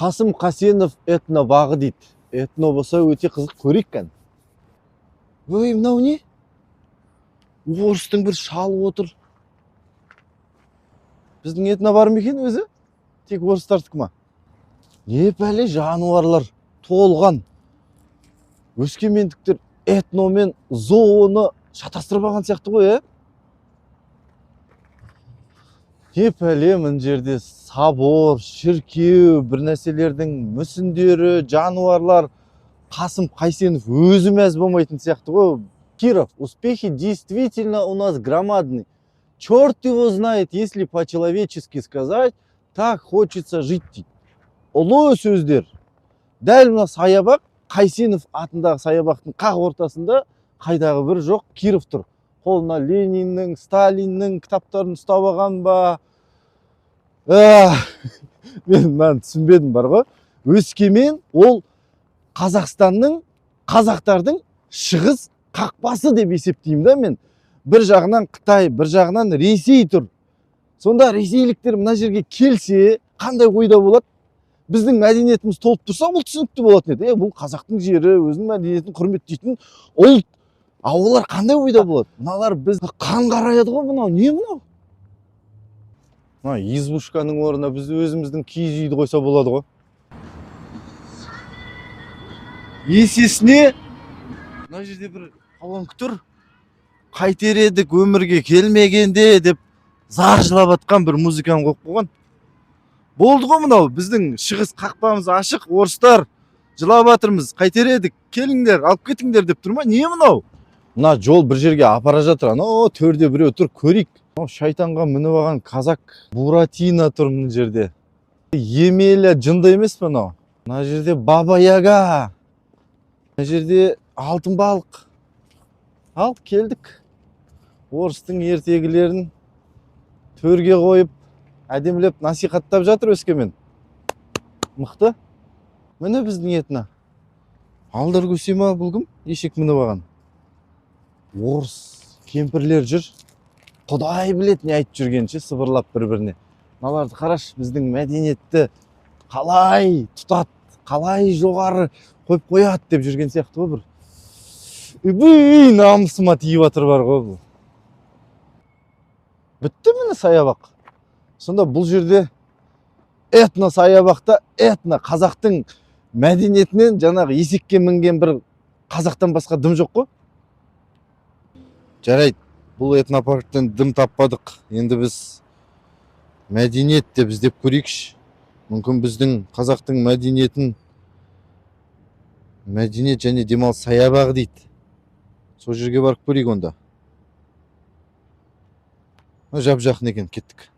Қасым Қасенов этно бағы дейді. Этно болса өте қызық, көрейік кән. Өй, мынау не? Орыстың бір шалы отыр. Біздің этно бар ма екен өзі? Тек орыстардікі ма? Не пәле жануарлар толған. Өскемендіктер этно мен зооны шатастырып алған сияқты ғой, Не пәле мына жерде собор, шіркеу, бір нәрселердің мүсіндері, жануарлар. Қасым Қайсенов өзі мәз болмайтын сияқты ғой. Киров, успехи действительно у нас громадный. Черт его знает, если по-человечески сказать, так хочется жить дейді. Ұлы сөздер. Дәл мына саябақ, Қайсенов атындағы саябақтың қақ ортасында қайдағы бір жоқ, Киров тұр. Қолына Лениннің, Сталиннің кітаптарын ұстап алған ба? Мен түсінбедім бар ғой. Өскемен ол Қазақстанның, қазақтардың шығыс қақпасы деп есептеймін да мен. Бір жағынан Қытай, бір жағынан Ресей тұр. Сонда ресейліктер мына жерге келсе, қандай ойда болады? Біздің мәдениетіміз толып тұрса, бұл түсінікті болатын еді. Бұл қазақтың жері, өзінің мәдениетін құрметтейтін ұлт. Олар қандай ойда болады? Мыналар біз қан қараяды ғой, мынау. Не мынау? Избушканың орнына біз өзіміздің киіз үйді қойса болады ғой. Есесіне, мына жерде бір қалонг тұр. Қайтер едік өмірге келмегенде деп зар жылап атқан бір музыканы қойып қойған. Болды ғой мынау, біздің шығыс қақпамыз ашық, орыстар жылап атырмыз. Қайтер едік, келіңдер, алып кетіңдер деп тұр ма? Не мынау? Мына жол бір жерге апара жатыр. Анау төрде біреу тұр, көрейік. Шайтанға мініп алған казак Буратино тұр мына жерде. Емеля жынды емес пе мынау? Мына жерде Баба Яга. Мына жерде алтын балық. Ал, келдік. Орыстың ертегілерін төрге қойып, әдемілеп насихаттап жатыр Өскемен. Мықты. Міне біздің етіна. Алдар көсе ма бұл кім? Ешек мініп алған. Орыс кемпірлер жүр. Құдай білет не айтып жүргенше сыбырлап бір-біріне. Мыналарды қараш, біздің мәдениетті қалай тұтат, қалай жоғары қойып қояды деп жүрген сияқты ғой бір. Үбей, намысыма тиіп атыр бар ғой бұл. Бітті міне саябақ. Сонда бұл жерде этно саябақта этно қазақтың мәдениетінен жаңағы есекке мінген бір қазақтан басқа дым жоқ қой. Жарайды, бұл этнопарктен дым таппадық. Енді біз мәдениет деп іздеп көрейікші. Мүмкін біздің қазақтың мәдениетін мәдениет және демалыс саябағы дейді. Сол жерге барып көрейік онда. Жап жақын екен, кеттік.